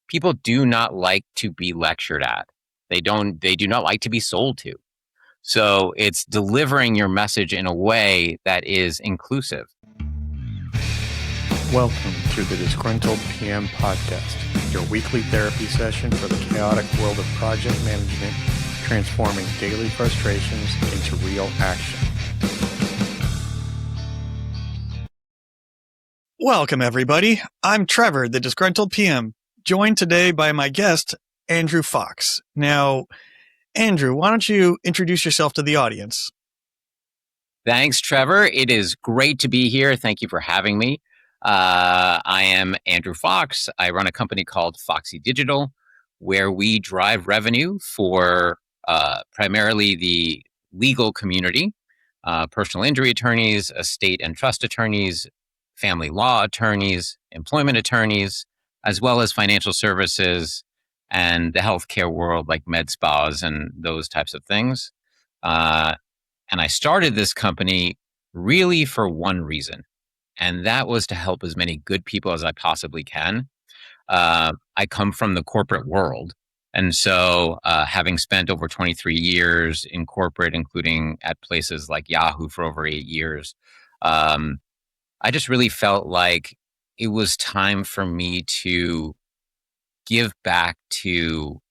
people do not like to be lectured at. They do not like to be sold to. So it's delivering your message in a way that is inclusive. Welcome to the Disgruntled PM podcast, your weekly therapy session for the chaotic world of project management, transforming daily frustrations into real action. Welcome, everybody. I'm Trevor, the Disgruntled PM, joined today by my guest, Andrew Fox. Now, Andrew, why don't you introduce yourself to the audience? Thanks, Trevor. It is great to be here. Thank you for having me. I am Andrew Fox. I run a company called Foxy Digital, where we drive revenue for primarily the legal community, personal injury attorneys, estate and trust attorneys, family law attorneys, employment attorneys, as well as financial services and the healthcare world like med spas and those types of things. And I started this company really for one reason, and that was to help as many good people as I possibly can. I come from the corporate world. And so having spent over 23 years in corporate, including at places like Yahoo for over 8 years, I just really felt like it was time for me to give back to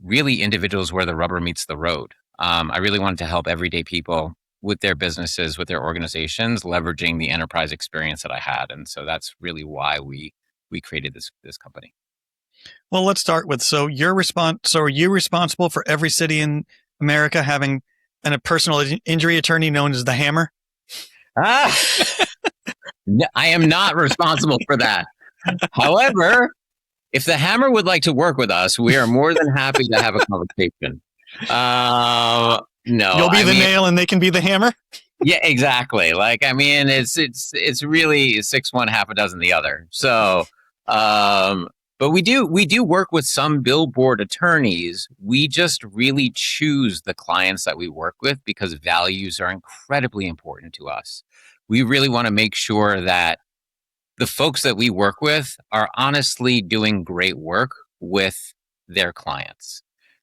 really individuals where the rubber meets the road. I really wanted to help everyday people with their businesses, with their organizations, leveraging the enterprise experience that I had. And so that's really why we created this company. Well, let's start with, so are you responsible for every city in America having a personal injury attorney known as the Hammer? I am not responsible for that. However, if the Hammer would like to work with us, we are more than happy to have a conversation. No, you'll be the nail and they can be the hammer. Yeah, exactly. It's really 6 1, half a dozen the other. So, but we do work with some billboard attorneys. We just really choose the clients that we work with because values are incredibly important to us. We really want to make sure that the folks that we work with are honestly doing great work with their clients,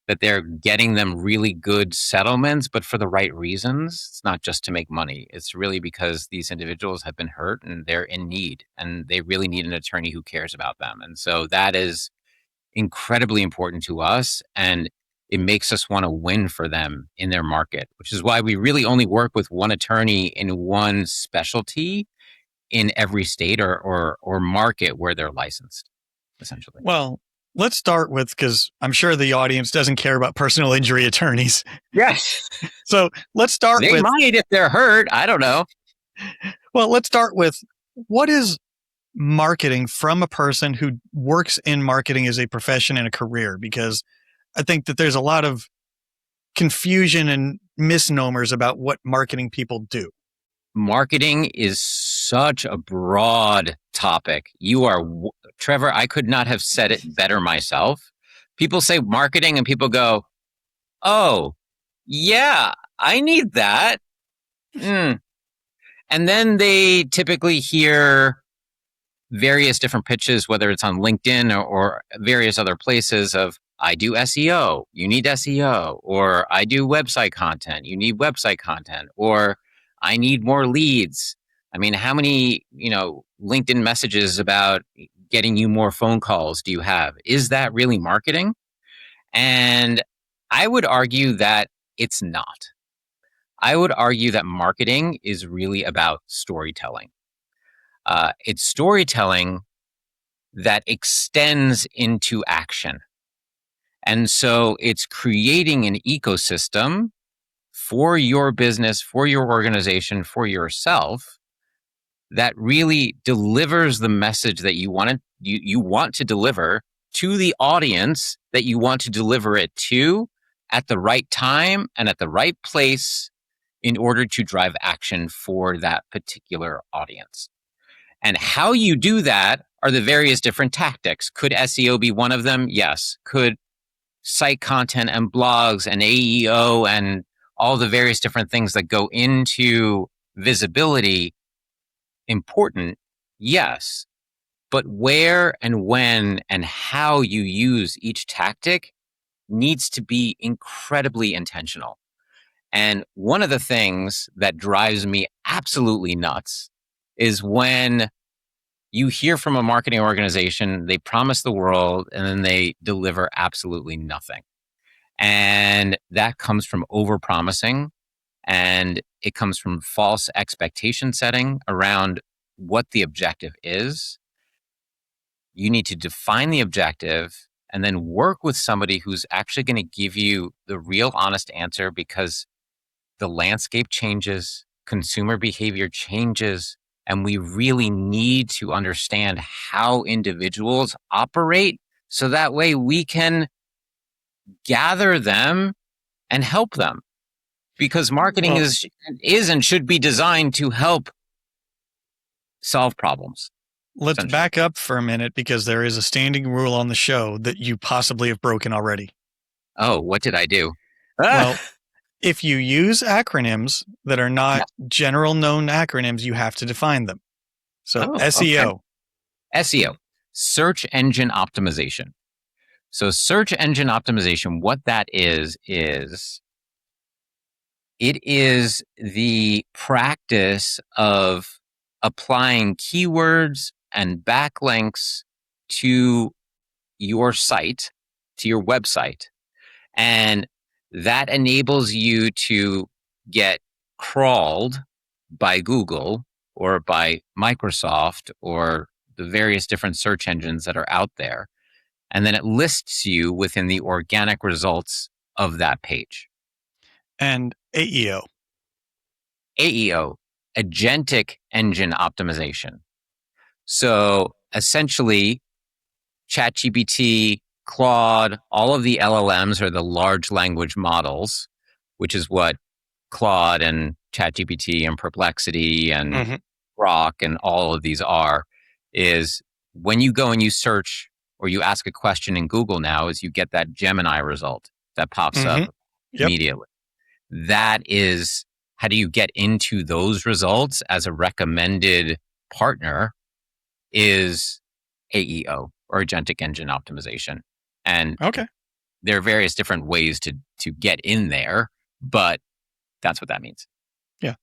that they're getting them really good settlements, but for the right reasons. It's not just to make money. It's really because these individuals have been hurt and they're in need and they really need an attorney who cares about them. And so that is incredibly important to us. And it makes us want to win for them in their market, which is why we really only work with one attorney in one specialty in every state or market where they're licensed, essentially. Well, let's start with, because I'm sure the audience doesn't care about personal injury attorneys. Yes. So let's start with... They might if they're hurt. I don't know. Well, let's start with, what is marketing from a person who works in marketing as a profession and a career? Because I think that there's a lot of confusion and misnomers about what marketing people do. Marketing is such a broad topic. Trevor, I could not have said it better myself. People say marketing and people go, oh, yeah, I need that. And then they typically hear various different pitches, whether it's on LinkedIn or various other places of, I do SEO, you need SEO, or I do website content, you need website content, or I need more leads. I mean, how many, LinkedIn messages about getting you more phone calls do you have? Is that really marketing? And I would argue that it's not. I would argue that marketing is really about storytelling. It's storytelling that extends into action. And so it's creating an ecosystem for your business, for your organization, for yourself, that really delivers the message that you want to deliver to the audience that you want to deliver it to at the right time and at the right place in order to drive action for that particular audience. And how you do that are the various different tactics. Could SEO be one of them? Yes. Could site content and blogs and AEO and all the various different things that go into visibility important? Yes. But where and when and how you use each tactic needs to be incredibly intentional. And one of the things that drives me absolutely nuts is when you hear from a marketing organization, they promise the world and then they deliver absolutely nothing. And that comes from overpromising, and it comes from false expectation setting around what the objective is. You need to define the objective and then work with somebody who's actually going to give you the real honest answer, because the landscape changes, consumer behavior changes, and we really need to understand how individuals operate so that way we can gather them and help them. Because marketing is and should be designed to help solve problems. Let's back up for a minute, because there is a standing rule on the show that you possibly have broken already. Oh, what did I do? Well, if you use acronyms that are not general known acronyms, you have to define them. So SEO. Okay. SEO, search engine optimization. So search engine optimization, what that is it is the practice of applying keywords and backlinks to your site, to your website. And that enables you to get crawled by Google or by Microsoft or the various different search engines that are out there. And then it lists you within the organic results of that page. And AEO. AEO, agentic engine optimization. So essentially, ChatGPT, Claude, all of the LLMs are the large language models, which is what Claude and ChatGPT and Perplexity and Grok and all of these are, is when you go and you search or you ask a question in Google now, is you get that Gemini result that pops up immediately. That is, how do you get into those results as a recommended partner is AEO, or agentic engine optimization. And there are various different ways to get in there, but that's what that means. Yeah.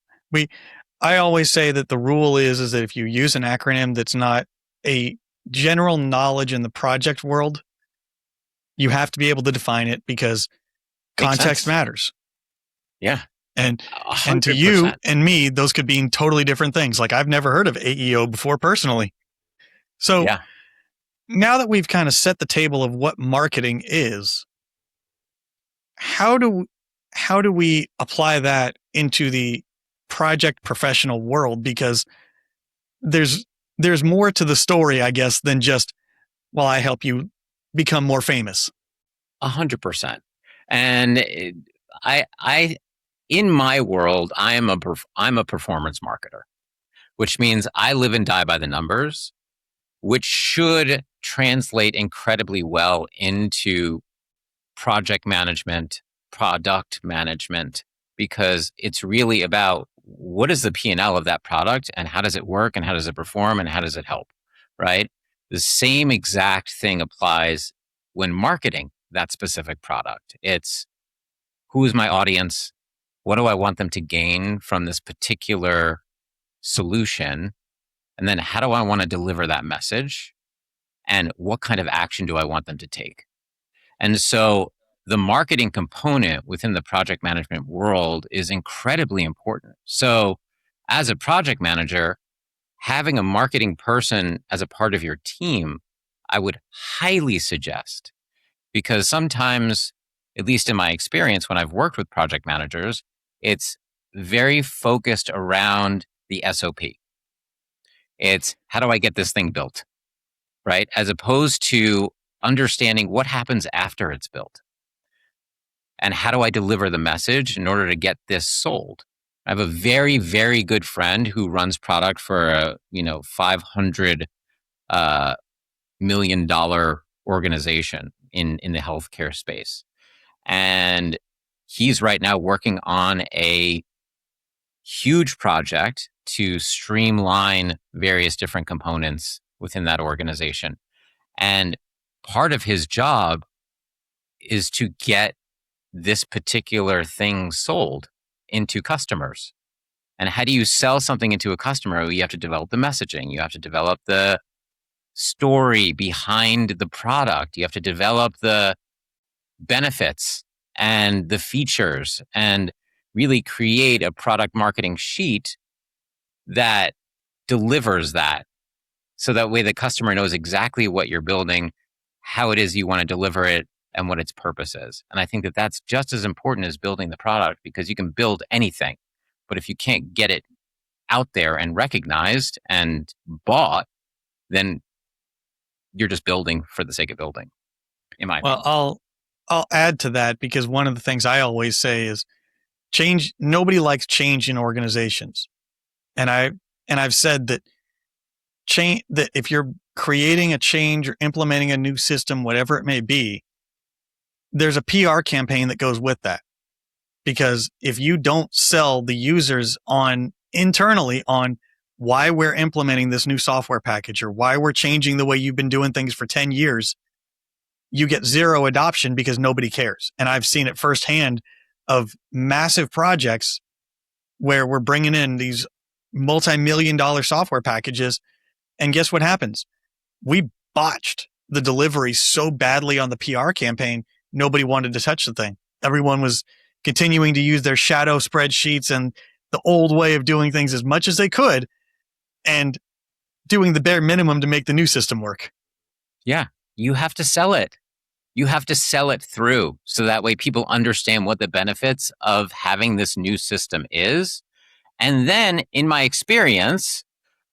I always say that the rule is that if you use an acronym that's not a general knowledge in the project world, you have to be able to define it, because context matters. Yeah. And 100%. And to you and me, those could mean totally different things. Like, I've never heard of AEO before personally. So now that we've kind of set the table of what marketing is, how do we apply that into the project professional world? Because there's more to the story, I guess, than just, well, I help you become more famous. 100%. And I in my world, I'm a performance marketer, which means I live and die by the numbers, which should translate incredibly well into project management, product management, because it's really about what is the P&L of that product and how does it work and how does it perform and how does it help, right? The same exact thing applies when marketing that specific product. It's, who is my audience? What do I want them to gain from this particular solution? And then how do I want to deliver that message? And what kind of action do I want them to take? And so the marketing component within the project management world is incredibly important. So as a project manager, having a marketing person as a part of your team, I would highly suggest, because sometimes, at least in my experience when I've worked with project managers, it's very focused around the SOP. It's, how do I get this thing built, right? As opposed to understanding what happens after it's built. And how do I deliver the message in order to get this sold? I have a very, very good friend who runs product for a $500 million organization in the healthcare space. And he's right now working on a huge project to streamline various different components within that organization. And part of his job is to get this particular thing sold into customers. And how do you sell something into a customer? Well, you have to develop the messaging. You have to develop the story behind the product. You have to develop the benefits and the features and really create a product marketing sheet that delivers that. So that way the customer knows exactly what you're building, how it is you want to deliver it, and what its purpose is. And I think that that's just as important as building the product, because you can build anything. But if you can't get it out there and recognized and bought, then you're just building for the sake of building, in my opinion. Well, I'll add to that, because one of the things I always say is change. Nobody likes change in organizations. And I've said that that if you're creating a change or implementing a new system, whatever it may be, there's a PR campaign that goes with that. Because if you don't sell the users internally on why we're implementing this new software package or why we're changing the way you've been doing things for 10 years, you get zero adoption because nobody cares. And I've seen it firsthand of massive projects where we're bringing in these multi-million-dollar software packages. And guess what happens? We botched the delivery so badly on the PR campaign, nobody wanted to touch the thing. Everyone was continuing to use their shadow spreadsheets and the old way of doing things as much as they could and doing the bare minimum to make the new system work. Yeah, you have to sell it. You have to sell it through so that way people understand what the benefits of having this new system is. And then, in my experience,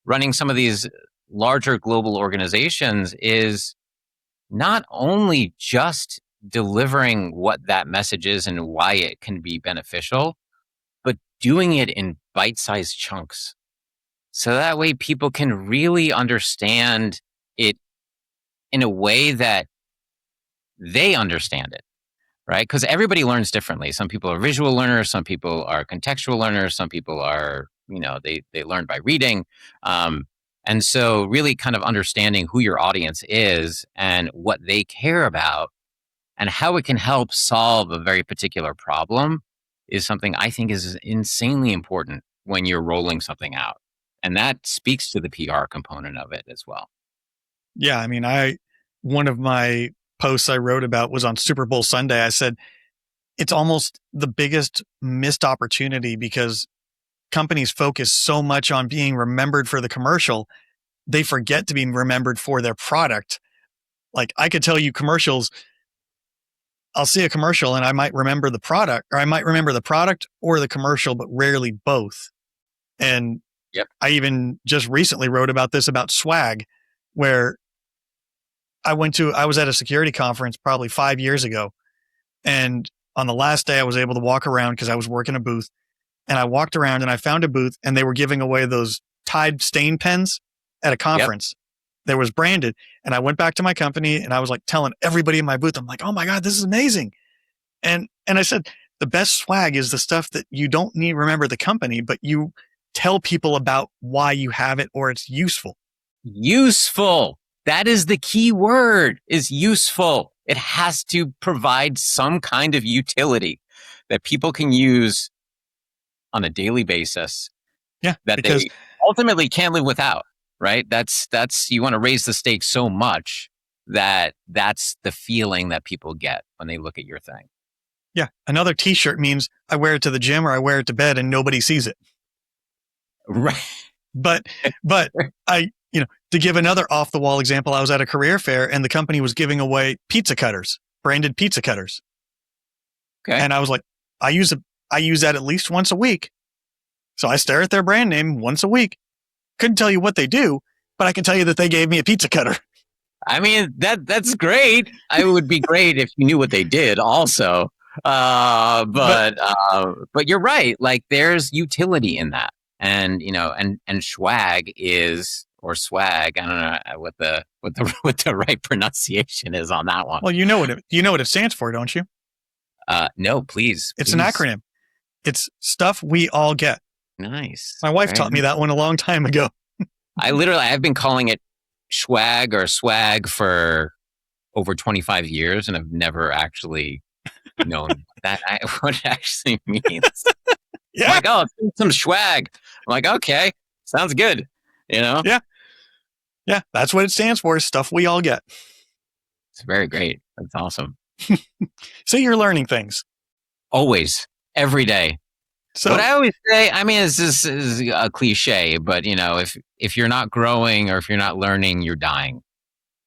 running some of these larger global organizations is not only just delivering what that message is and why it can be beneficial, but doing it in bite-sized chunks. So that way people can really understand it in a way that they understand it, right? Because everybody learns differently. Some people are visual learners, some people are contextual learners, some people are, they learn by reading. And so really kind of understanding who your audience is and what they care about and how it can help solve a very particular problem is something I think is insanely important when you're rolling something out. And that speaks to the PR component of it as well. Yeah, I mean, one of my posts I wrote about was on Super Bowl Sunday. I said, it's almost the biggest missed opportunity because companies focus so much on being remembered for the commercial, they forget to be remembered for their product. Like, I could tell you commercials, I'll see a commercial and I might remember the product, or I might remember the product or the commercial, but rarely both. And yep. I even just recently wrote about this, about swag, where I was at a security conference probably 5 years ago. And on the last day I was able to walk around because I was working a booth, and I walked around and I found a booth and they were giving away those Tide stain pens at a conference. Yep. There was branded, and I went back to my company and I was like telling everybody in my booth, I'm like, oh my God, this is amazing. And I said, the best swag is the stuff that you don't need to remember the company, but you tell people about why you have it or it's useful. Useful. That is the key word, is useful. It has to provide some kind of utility that people can use on a daily basis. Yeah. That they ultimately can't live without, right? That's, you want to raise the stakes so much that that's the feeling that people get when they look at your thing. Yeah. Another t-shirt means I wear it to the gym or I wear it to bed and nobody sees it. Right. But to give another off the wall example, I was at a career fair and the company was giving away pizza cutters, branded pizza cutters. Okay. And I was like, I use that at least once a week. So I stare at their brand name once a week. Couldn't tell you what they do, but I can tell you that they gave me a pizza cutter. I mean, that's great. It would be great if you knew what they did also. But you're right. Like, there's utility in that. And, and swag is, or swag, I don't know what the right pronunciation is on that one. Well, you know what it stands for, don't you? No, please. It's an acronym. It's stuff we all get. Nice. My wife taught me that one a long time ago. I've been calling it schwag or swag for over 25 years, and I've never actually known what it actually means. Yeah. I'm like, oh, it's some swag. I'm like, okay, sounds good. Yeah. Yeah. That's what it stands for. Stuff we all get. It's very great. That's awesome. So you're learning things. Always, every day. So what I always say, I mean, this is a cliche, but if you're not growing or if you're not learning, you're dying.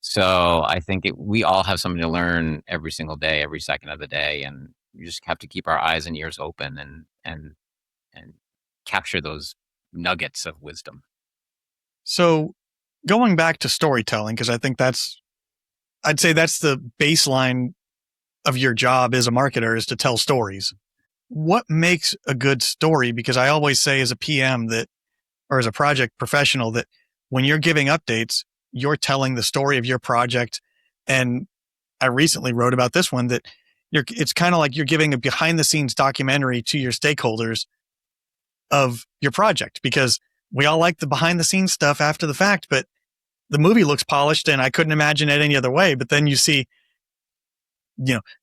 So I think we all have something to learn every single day, every second of the day, and you just have to keep our eyes and ears open and capture those nuggets of wisdom. So going back to storytelling, because I think I'd say that's the baseline of your job as a marketer, is to tell stories. What makes a good story? Because I always say as a PM or as a project professional, that when you're giving updates, you're telling the story of your project. And I recently wrote about this one, that it's kind of like you're giving a behind the scenes documentary to your stakeholders of your project, because we all like the behind the scenes stuff after the fact, but the movie looks polished and I couldn't imagine it any other way. But then you see,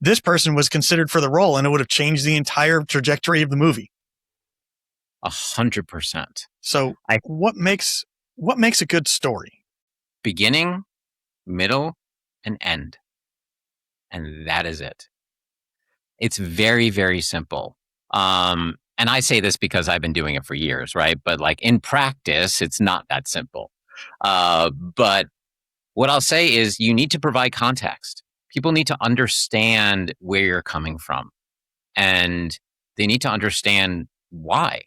this person was considered for the role and it would have changed the entire trajectory of the movie. 100%. So what makes a good story? Beginning, middle, and end. And that is it. It's very, very simple. And I say this because I've been doing it for years, right? But like in practice, it's not that simple. But what I'll say is you need to provide context. People need to understand where you're coming from, and they need to understand why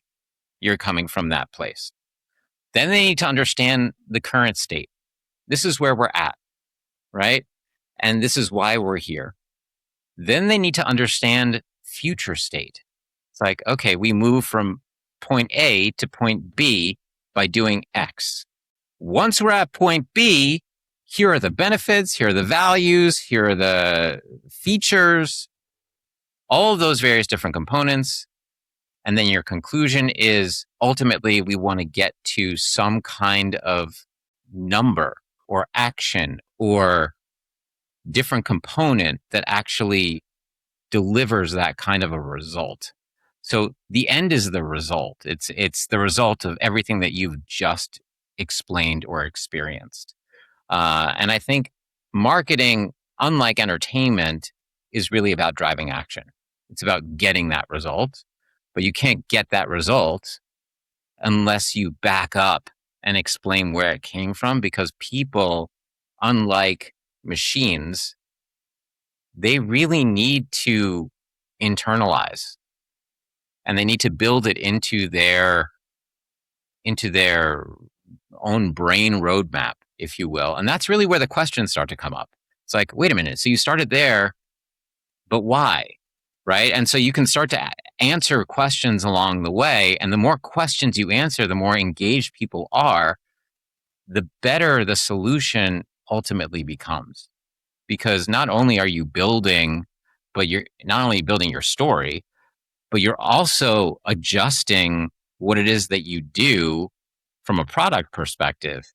you're coming from that place. Then they need to understand the current state. This is where we're at, right? And this is why we're here. Then they need to understand future state. It's like, okay, we move from point A to point B by doing X. Once we're at point B, here are the benefits, here are the values, here are the features, all of those various different components. And then your conclusion is ultimately we want to get to some kind of number or action or different component that actually delivers that kind of a result. So the end is the result. It's the result of everything that you've just explained or experienced. And I think marketing, unlike entertainment, is really about driving action. It's about getting that result, but you can't get that result unless you back up and explain where it came from, because people, unlike machines, they really need to internalize and they need to build it into their own brain roadmap, if you will. And that's really where the questions start to come up. It's like, wait a minute, so you started there, but why? Right? And so you can start to answer questions along the way. And the more questions you answer, the more engaged people are, the better the solution ultimately becomes. Because not only are you building, but you're not only building your story, but you're also adjusting what it is that you do from a product perspective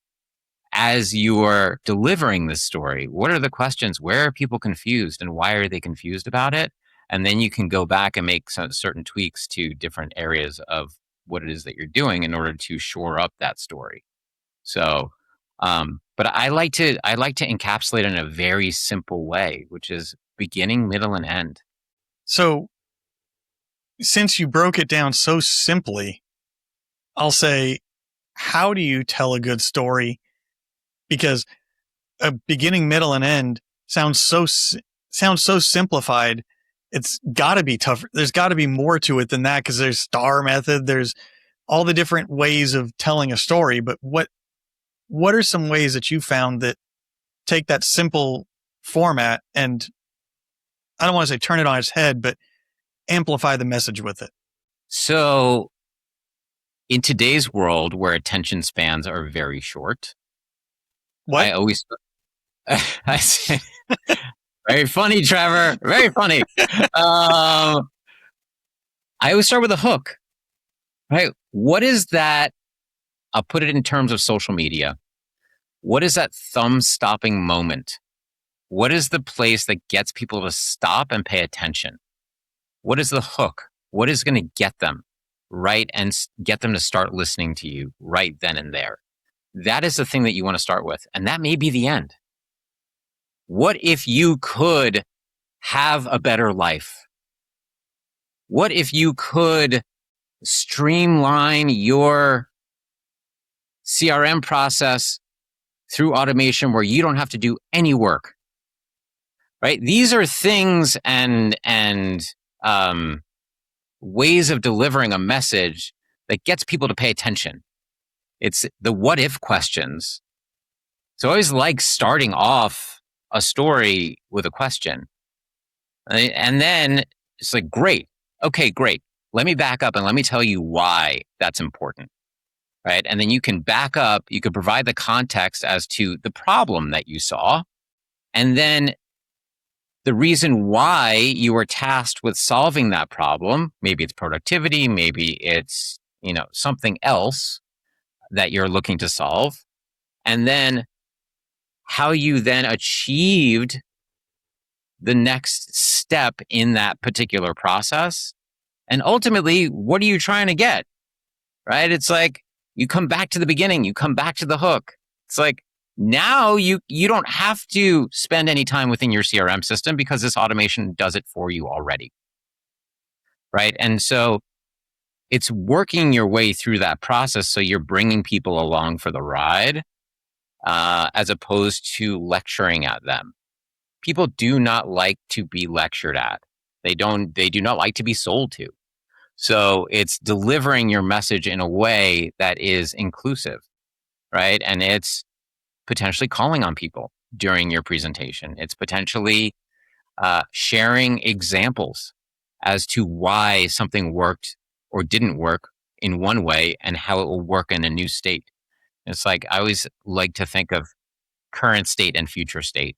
as you're delivering this story. What are the questions? Where are people confused and why are they confused about it? And then you can go back and make some certain tweaks to different areas of what it is that you're doing in order to shore up that story. So, but I like to encapsulate it in a very simple way, which is beginning, middle, and end. So since you broke it down so simply, I'll say, how do you tell a good story? Because a beginning, middle, and end sounds so simplified. It's got to be tough. There's got to be more to it than that, because there's star method. There's all the different ways of telling a story. But what are some ways that you found that take that simple format and, I don't want to say turn it on its head, but amplify the message with it? So in today's world where attention spans are very short, What? I always, I say, very funny, Trevor. Very funny. I always start with a hook, right? What is that? I'll put it in terms of social media. What is that thumb-stopping moment? What is the place that gets people to stop and pay attention? What is the hook? What is going to get them right and get them to start listening to you right then and there? That is the thing that you want to start with. And that may be the end. What if you could have a better life? What if you could streamline your CRM process through automation where you don't have to do any work? Right? These are things and ways of delivering a message that gets people to pay attention. It's the what if questions. So I always like starting off a story with a question. And then it's like, great. Okay, great. Let me back up and let me tell you why that's important. Right? And then you can back up, you can provide the context as to the problem that you saw. And then the reason why you were tasked with solving that problem, maybe it's productivity, maybe it's, something else that you're looking to solve. And then how you then achieved the next step in that particular process. And ultimately, what are you trying to get? Right? It's like you come back to the beginning, you come back to the hook. It's like now you don't have to spend any time within your CRM system because this automation does it for you already. Right? And so it's working your way through that process so you're bringing people along for the ride as opposed to lecturing at them. People do not like to be lectured at. They do not like to be sold to. So it's delivering your message in a way that is inclusive, right? And it's potentially calling on people during your presentation. It's potentially sharing examples as to why something worked or didn't work in one way and how it will work in a new state. It's like, I always like to think of current state and future state,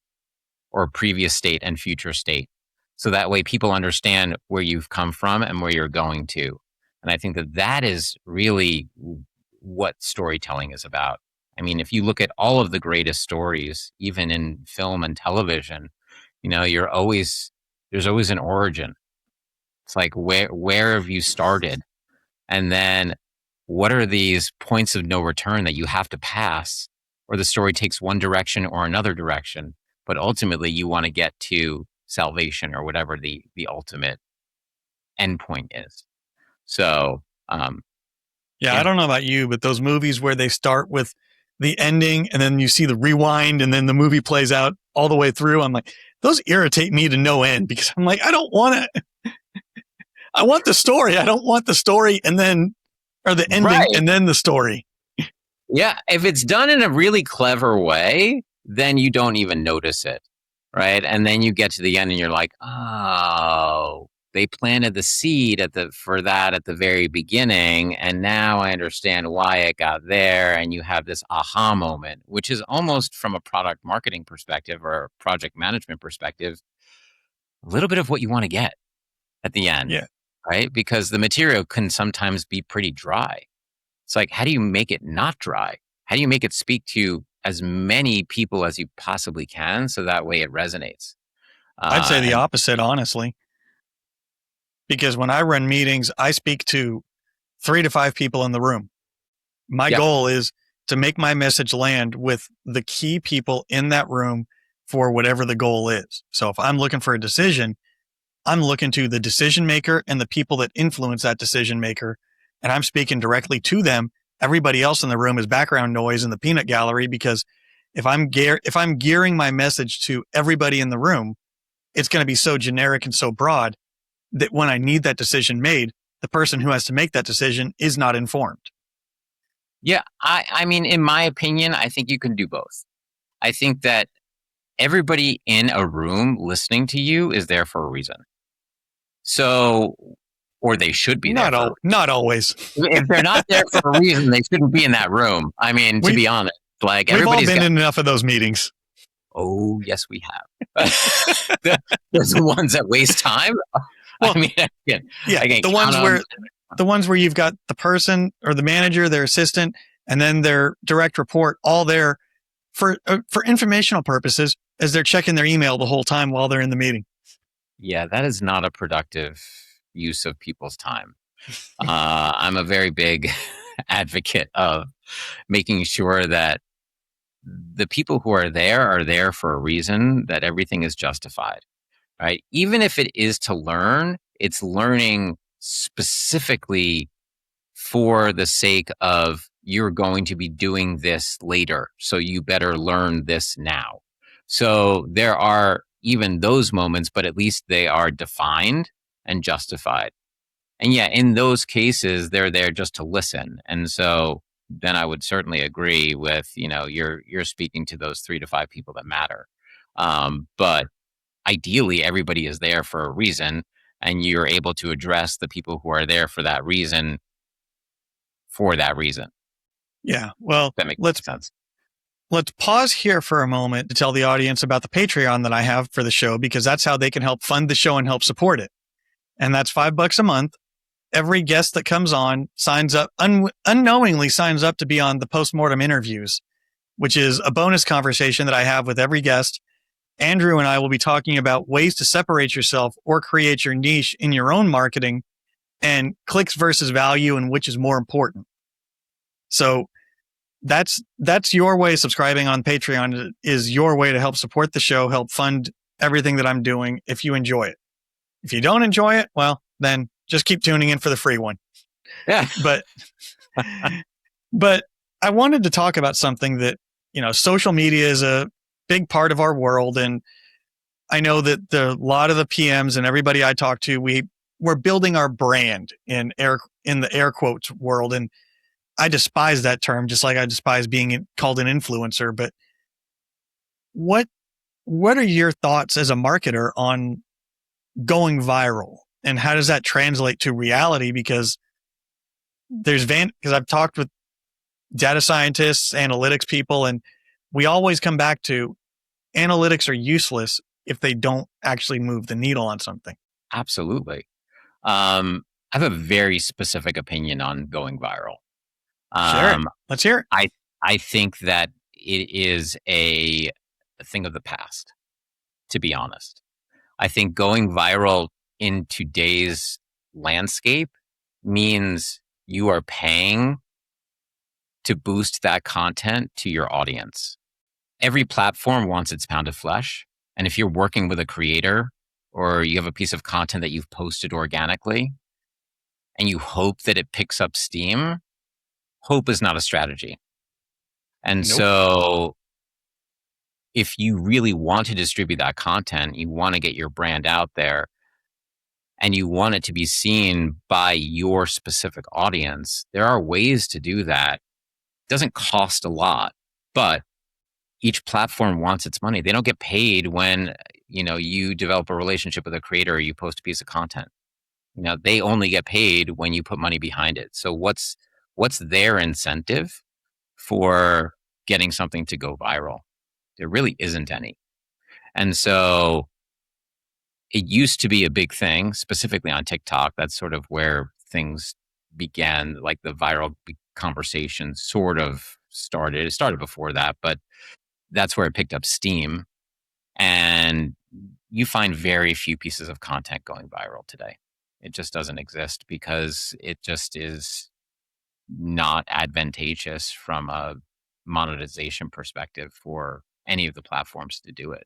or previous state and future state. So that way people understand where you've come from and where you're going to. And I think that is really what storytelling is about. I mean, if you look at all of the greatest stories, even in film and television, there's always an origin. It's like, where have you started? And then what are these points of no return that you have to pass, or the story takes one direction or another direction, but ultimately you want to get to salvation or whatever the ultimate endpoint is. So, yeah, I don't know about you, but those movies where they start with the ending and then you see the rewind and then the movie plays out all the way through, I'm like, those irritate me to no end because I'm like, I don't want to. I want the story. I don't want the story and then, or the ending right, and then the story. Yeah, if it's done in a really clever way, then you don't even notice it, right? And then you get to the end and you're like, oh, they planted the seed for that at the very beginning, and now I understand why it got there, and you have this aha moment, which is almost from a product marketing perspective or a project management perspective, a little bit of what you want to get at the end, yeah, right? Because the material can sometimes be pretty dry. It's like, how do you make it not dry? How do you make it speak to as many people as you possibly can so that way it resonates? I'd say the opposite, honestly. Because when I run meetings, I speak to 3 to 5 people in the room. My goal is to make my message land with the key people in that room for whatever the goal is. So if I'm looking for a decision, I'm looking to the decision maker and the people that influence that decision maker, and I'm speaking directly to them. Everybody else in the room is background noise in the peanut gallery, because if I'm gearing my message to everybody in the room, it's going to be so generic and so broad that when I need that decision made, the person who has to make that decision is not informed. Yeah, I mean, in my opinion, I think you can do both. I think that everybody in a room listening to you is there for a reason. So, or they should be there. Not always. If they're not there for a reason, they shouldn't be in that room. I mean, to be honest, like we've all been in enough of those meetings. Oh, yes, we have. Those the ones that waste time. Well, I mean, the ones where you've got the person or the manager, their assistant, and then their direct report all there for informational purposes as they're checking their email the whole time while they're in the meeting. Yeah, that is not a productive use of people's time. I'm a very big advocate of making sure that the people who are there for a reason, that everything is justified, right? Even if it is to learn, it's learning specifically for the sake of you're going to be doing this later, so you better learn this now. So there are even those moments, but at least they are defined and justified. And yeah, in those cases, they're there just to listen. And so then I would certainly agree with, you're speaking to those 3 to 5 people that matter. But ideally, everybody is there for a reason, and you're able to address the people who are there for that reason. Yeah. Well, That makes sense. Let's pause here for a moment to tell the audience about the Patreon that I have for the show, because that's how they can help fund the show and help support it. And that's $5 a month. Every guest that comes on signs up, unknowingly signs up to be on the postmortem interviews, which is a bonus conversation that I have with every guest. Andrew and I will be talking about ways to separate yourself or create your niche in your own marketing, and clicks versus value, and which is more important. So that's your way. Subscribing on Patreon is your way to help support the show, help fund everything that I'm doing if you enjoy it. If you don't enjoy it, well, then just keep tuning in for the free one. Yeah. But I wanted to talk about something that, social media is a big part of our world. And I know that a lot of the PMs and everybody I talk to, we're building our brand in the air quotes world. And I despise that term, just like I despise being called an influencer. But what are your thoughts as a marketer on going viral, and how does that translate to reality? Because because I've talked with data scientists, analytics people, and we always come back to analytics are useless if they don't actually move the needle on something. Absolutely. I have a very specific opinion on going viral. Sure. Let's hear it. I think that it is a thing of the past, to be honest. I think going viral in today's landscape means you are paying to boost that content to your audience. Every platform wants its pound of flesh. And if you're working with a creator, or you have a piece of content that you've posted organically, and you hope that it picks up steam, hope is not a strategy. And Nope. So if you really want to distribute that content, you want to get your brand out there, and you want it to be seen by your specific audience, there are ways to do that. It doesn't cost a lot, but each platform wants its money. They don't get paid when, you develop a relationship with a creator or you post a piece of content. They only get paid when you put money behind it. So what's their incentive for getting something to go viral? There really isn't any. And so it used to be a big thing, specifically on TikTok. That's sort of where things began, like the viral conversation sort of started. It started before that, but that's where it picked up steam. And you find very few pieces of content going viral today. It just doesn't exist because it just is not advantageous from a monetization perspective for any of the platforms to do it.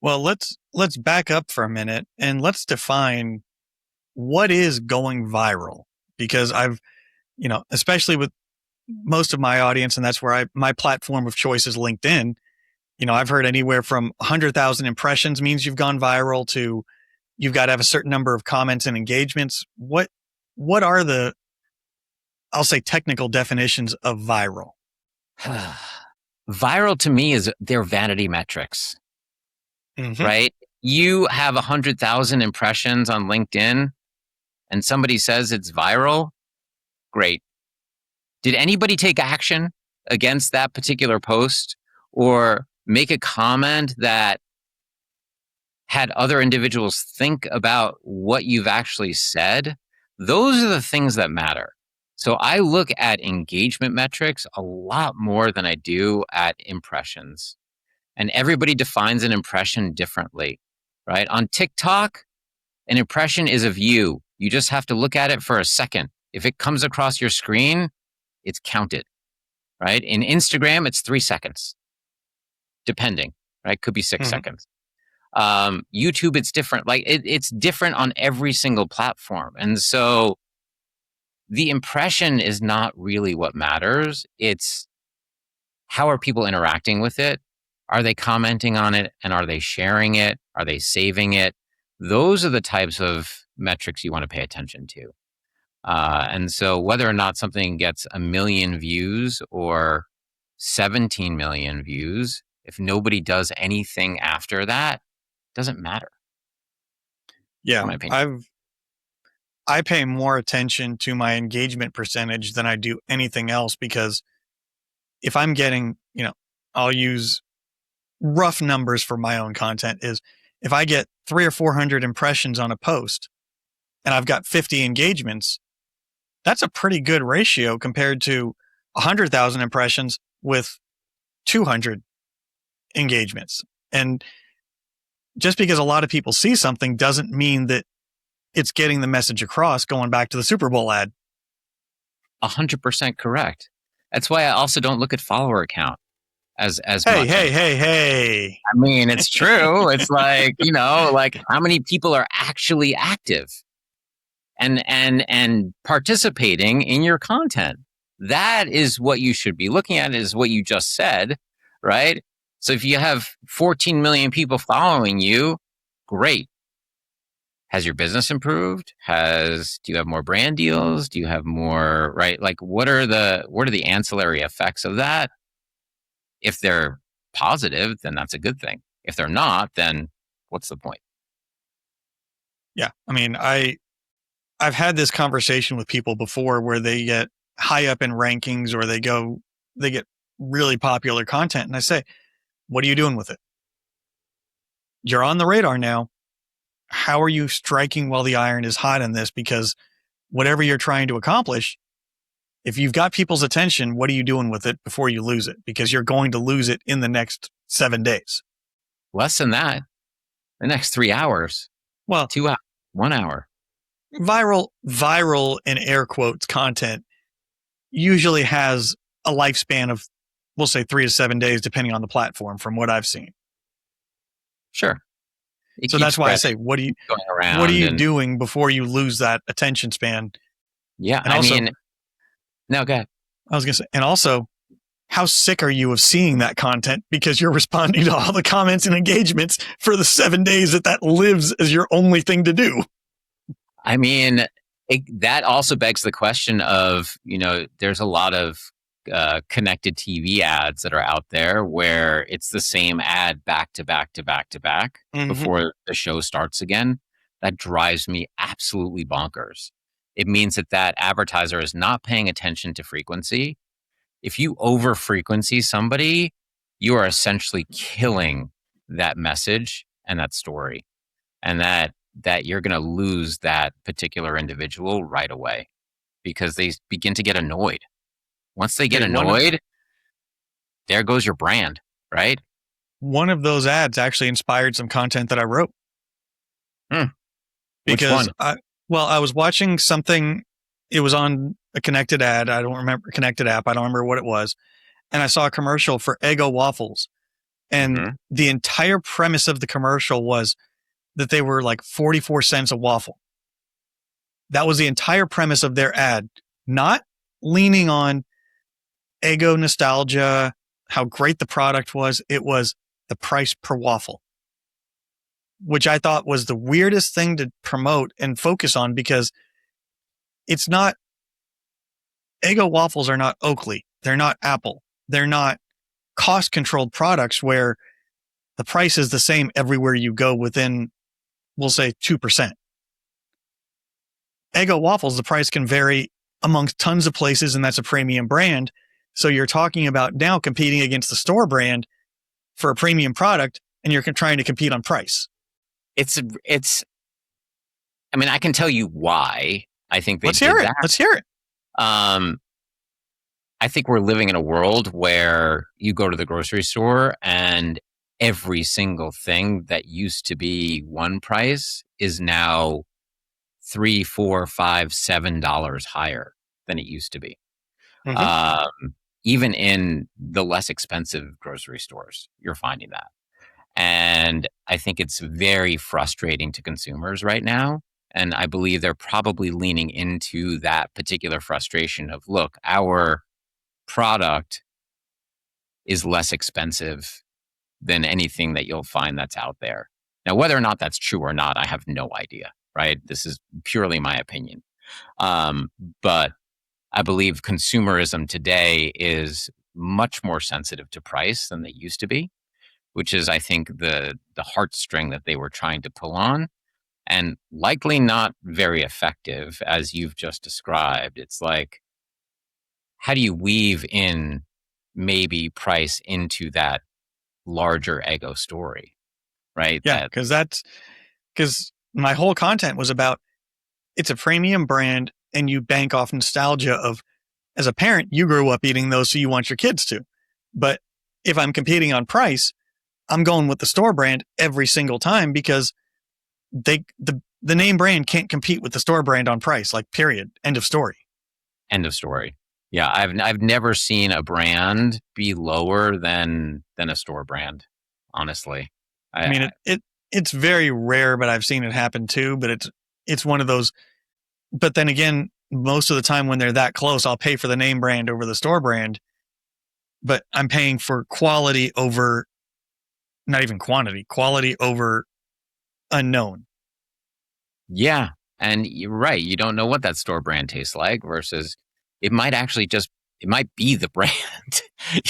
Well, let's back up for a minute and let's define what is going viral, because I've, especially with most of my audience, and that's where my platform of choice is LinkedIn. I've heard anywhere from 100,000 impressions means you've gone viral to you've got to have a certain number of comments and engagements. What are the, I'll say, technical definitions of viral? Viral to me is their vanity metrics, right? You have 100,000 impressions on LinkedIn and somebody says it's viral. Great. Did anybody take action against that particular post or make a comment that had other individuals think about what you've actually said? Those are the things that matter. So I look at engagement metrics a lot more than I do at impressions. And everybody defines an impression differently, right? On TikTok, an impression is a view. You just have to look at it for a second. If it comes across your screen, it's counted, right? In Instagram, it's 3 seconds, depending, right? Could be 6 seconds. YouTube, it's different. Like it's different on every single platform. And so the impression is not really what matters. It's how are people interacting with it? Are they commenting on it? And are they sharing it? Are they saving it? Those are the types of metrics you want to pay attention to. And so whether or not something gets 1 million views or 17 million views, if nobody does anything after that, doesn't matter. Yeah, in my opinion. I pay more attention to my engagement percentage than I do anything else, because if I'm getting, I'll use rough numbers for my own content, is if I get 300 or 400 impressions on a post and I've got 50 engagements, that's a pretty good ratio compared to 100,000 impressions with 200 engagements. And just because a lot of people see something doesn't mean that it's getting the message across, going back to the Super Bowl ad. 100% correct. That's why I also don't look at follower count as Hey, much. hey. I mean, it's true. It's like, like how many people are actually active and participating in your content. That is what you should be looking at, is what you just said, right? So if you have 14 million people following you, great. Has your business improved? Do you have more brand deals? Do you have more, right? Like what are the ancillary effects of that? If they're positive, then that's a good thing. If they're not, then what's the point? Yeah. I mean, I've had this conversation with people before where they get high up in rankings or they get really popular content. And I say, what are you doing with it? You're on the radar now. How are you striking while the iron is hot in this? Because whatever you're trying to accomplish, if you've got people's attention, what are you doing with it before you lose it? Because you're going to lose it in the next 7 days. Less than that. The next 3 hours. Well, 2 hours, 1 hour. Viral in air quotes content usually has a lifespan of, we'll say 3 to 7 days, depending on the platform, from what I've seen. Sure. So that's why I say, what are you doing before you lose that attention span? Yeah. And also, no, go ahead. I was going to say, and also, how sick are you of seeing that content because you're responding to all the comments and engagements for the 7 days that lives as your only thing to do? I mean, that also begs the question of, there's a lot of connected TV ads that are out there where it's the same ad back to back to back to back before the show starts again. That drives me absolutely bonkers. It means that advertiser is not paying attention to frequency. If you over frequency somebody, you are essentially killing that message and that story, and that you're going to lose that particular individual right away because they begin to get annoyed. Once they get annoyed, there goes your brand, right? One of those ads actually inspired some content that I wrote. Because Which one? I was watching something. It was on a connected ad. I don't remember, connected app. I don't remember what it was. And I saw a commercial for Eggo waffles. And the entire premise of the commercial was that they were like 44 cents a waffle. That was the entire premise of their ad, not leaning on Eggo nostalgia, how great the product was. It was the price per waffle, which I thought was the weirdest thing to promote and focus on, because it's not, Eggo waffles are not Oakley. They're not Apple. They're not cost controlled products where the price is the same everywhere you go within, we'll say 2%. Eggo waffles, the price can vary amongst tons of places, and that's a premium brand. So you're talking about now competing against the store brand for a premium product, and you're trying to compete on price. I mean, I can tell you why I think they Let's hear it. Um, I think we're living in a world where you go to the grocery store and every single thing that used to be one price is now $3, $4, $5, $7 higher than it used to be. Mhm. Even in the less expensive grocery stores, you're finding that. And I think it's very frustrating to consumers right now. And I believe they're probably leaning into that particular frustration of, look, our product is less expensive than anything that you'll find that's out there. Now, whether or not that's true or not, I have no idea, right? This is purely my opinion. But I believe consumerism today is much more sensitive to price than they used to be, which is, I think, the heartstring that they were trying to pull on, and likely not very effective, as you've just described. It's like, how do you weave in maybe price into that larger ego story, right? Yeah, because my whole content was about it's a premium brand and you bank off nostalgia of, as a parent, you grew up eating those, so you want your kids to. But if I'm competing on price, I'm going with the store brand every single time because the name brand can't compete with the store brand on price. Like, period. End of story. End of story. Yeah, I've never seen a brand be lower than a store brand. Honestly, I mean, it's very rare, but I've seen it happen too. But it's one of those. But then again, most of the time when they're that close, I'll pay for the name brand over the store brand. But I'm paying for quality over, not even quantity, quality over unknown. Yeah, and you're right. You don't know what that store brand tastes like versus it might actually just it might be the brand.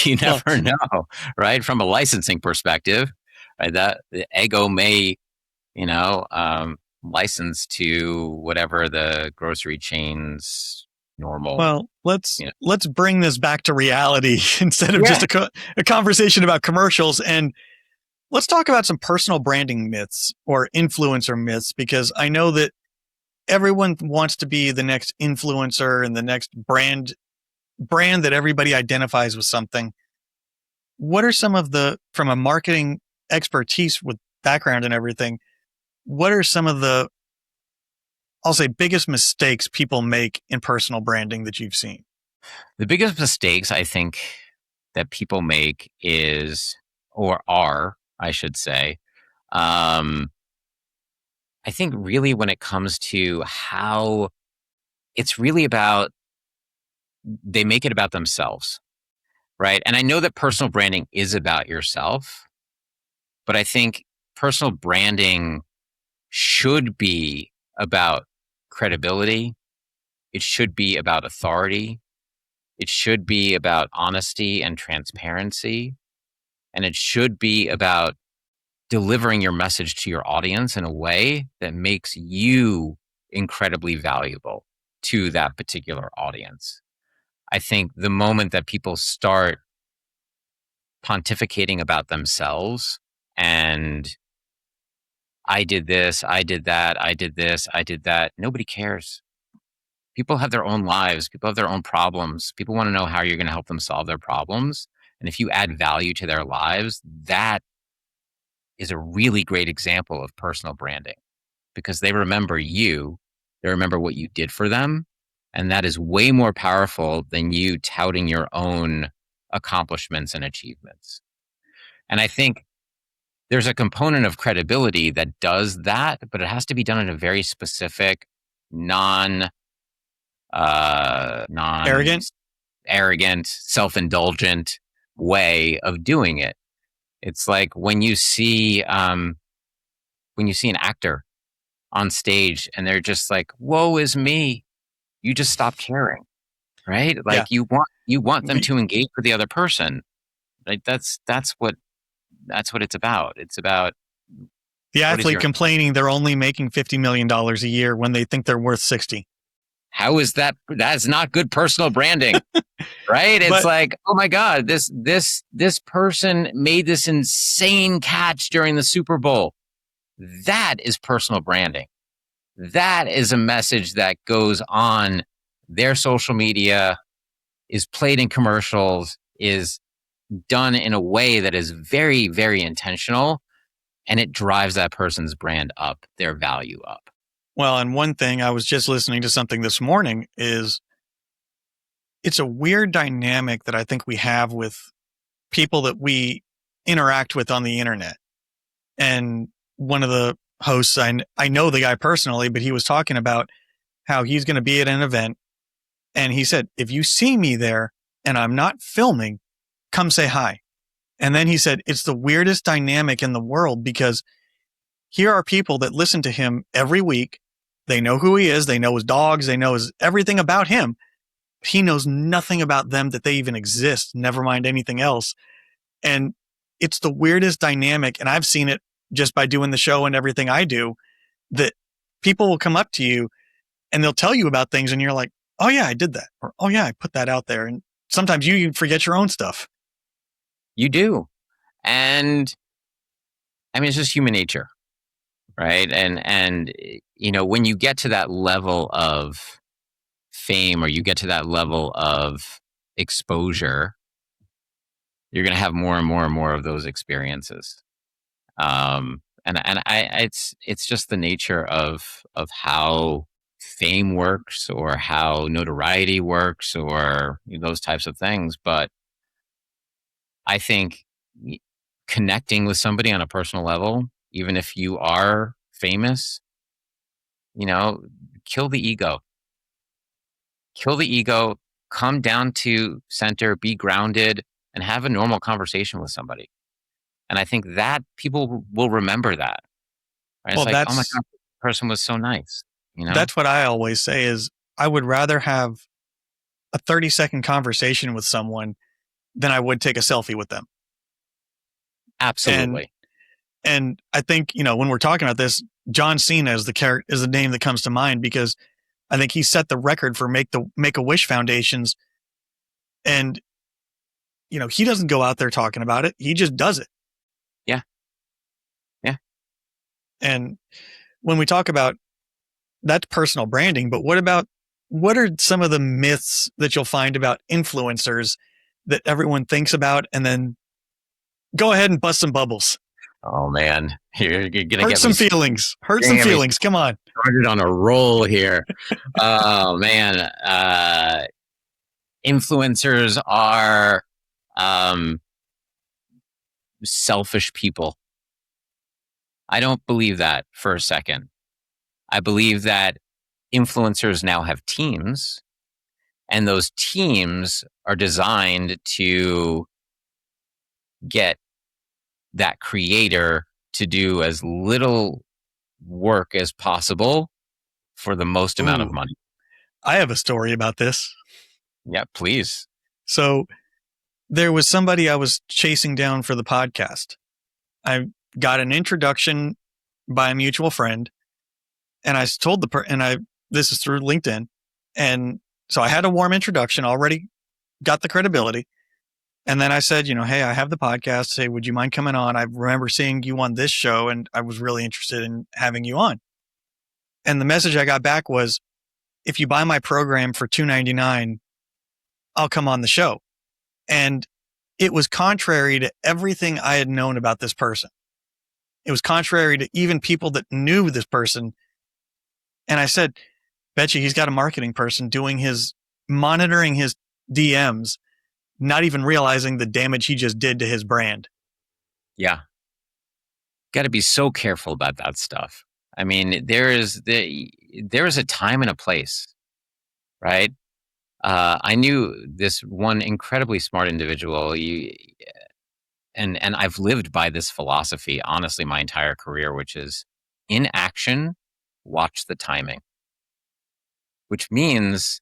You Well, never know, right? From a licensing perspective, right? That the Eggo may, you know, license to whatever the grocery chain's normal. Well, let's You know, let's bring this back to reality instead of just yeah, a conversation about commercials, and let's talk about some personal branding myths or influencer myths, because I know that everyone wants to be the next influencer and the next brand that everybody identifies with something. What are some of the, from a marketing expertise with background and everything, what are some of the, I'll say, biggest mistakes people make in personal branding that you've seen? the biggest mistakes I think that people make is, or are, I should say, um, I think really when it comes to how it's really about, they make it about themselves, right? And I know that personal branding is about yourself, but I think personal branding should be about credibility. It should be about authority. It should be about honesty and transparency. And it should be about delivering your message to your audience in a way that makes you incredibly valuable to that particular audience. I think the moment that people start pontificating about themselves and I did this, I did that, I did this, I did that, nobody cares. People have their own lives, people have their own problems. People want to know how you're going to help them solve their problems. And if you add value to their lives, that is a really great example of personal branding because they remember you, they remember what you did for them. And that is way more powerful than you touting your own accomplishments and achievements. And I think there's a component of credibility that does that, but it has to be done in a very specific, non Arrogant? arrogant, self-indulgent way of doing it. It's like when you see an actor on stage and they're just like, "Woe is me," you just stop caring, right? Yeah. Like you want them The, to engage with the other person. Like that's what it's about. It's about the what is athlete your complaining they're only making $50 million a year when they think they're worth 60. how is that? That's not good personal branding, right? It's But like, oh my God, this person made this insane catch during the Super Bowl. That is personal branding. That is a message that goes on their social media is played in commercials, is done in a way that is very, very intentional, and it drives that person's brand up, their value up. Well, and one thing, I was just listening to something this morning, is it's a weird dynamic that I think we have with people that we interact with on the internet. And one of the hosts, I know the guy personally, but he was talking about how he's going to be at an event. And he said, if you see me there and I'm not filming, come say hi. And then he said, it's the weirdest dynamic in the world, because here are people that listen to him every week. They know who he is. They know his dogs. They know everything about him. He knows nothing about them, that they even exist, never mind anything else. And it's the weirdest dynamic. And I've seen it just by doing the show and everything I do, that people will come up to you and they'll tell you about things and you're like, oh yeah, I did that. Or, oh yeah, I put that out there. And sometimes you forget your own stuff. You do. And I mean, it's just human nature, right? And you know, when you get to that level of fame, or you get to that level of exposure, you're going to have more and more and more of those experiences. It's just the nature of how fame works, or how notoriety works, or those types of things. But I think connecting with somebody on a personal level, even if you are famous, kill the ego. Kill the ego, come down to center, be grounded, and have a normal conversation with somebody. And I think that people will remember that. Right? Well, it's like, oh my God, this person was so nice. That's what I always say is, I would rather have a 30-second conversation with someone than I would take a selfie with them. Absolutely. And I think, when we're talking about this, John Cena is the name that comes to mind, because I think he set the record for Make-A-Wish foundations. And, he doesn't go out there talking about it. He just does it. Yeah. Yeah. And when we talk about, that's personal branding, but what are some of the myths that you'll find about influencers that everyone thinks about? And then go ahead and bust some bubbles. Oh man, you're gonna hurt get some feelings. Hurt some feelings. Come on. Started on a roll here. Oh man, influencers are selfish people. I don't believe that for a second. I believe that influencers now have teams, and those teams are designed to get that creator to do as little work as possible for the most amount of money. I have a story about this. Yeah, please. So there was somebody I was chasing down for the podcast. I got an introduction by a mutual friend, and I told this is through LinkedIn. And so I had a warm introduction, already got the credibility. And then I said, hey, I have the podcast. Hey, would you mind coming on? I remember seeing you on this show, and I was really interested in having you on. And the message I got back was, if you buy my program for $2.99, I'll come on the show. And it was contrary to everything I had known about this person. It was contrary to even people that knew this person. And I said, bet you he's got a marketing person monitoring his DMs, not even realizing the damage he just did to his brand. Yeah. Got to be so careful about that stuff. I mean, there is a time and a place, right? I knew this one incredibly smart individual, and I've lived by this philosophy, honestly, my entire career, which is, in action, watch the timing, which means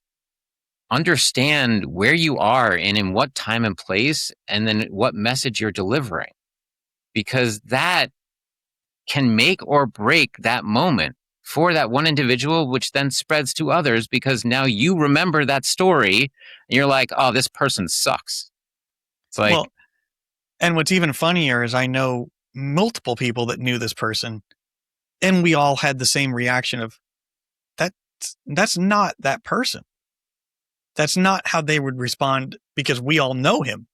understand where you are and in what time and place, and then what message you're delivering, because that can make or break that moment for that one individual, which then spreads to others, because now you remember that story and you're like, oh, this person sucks. It's like, and what's even funnier is I know multiple people that knew this person, and we all had the same reaction of, that's not that person. that's not how they would respond because we all know him.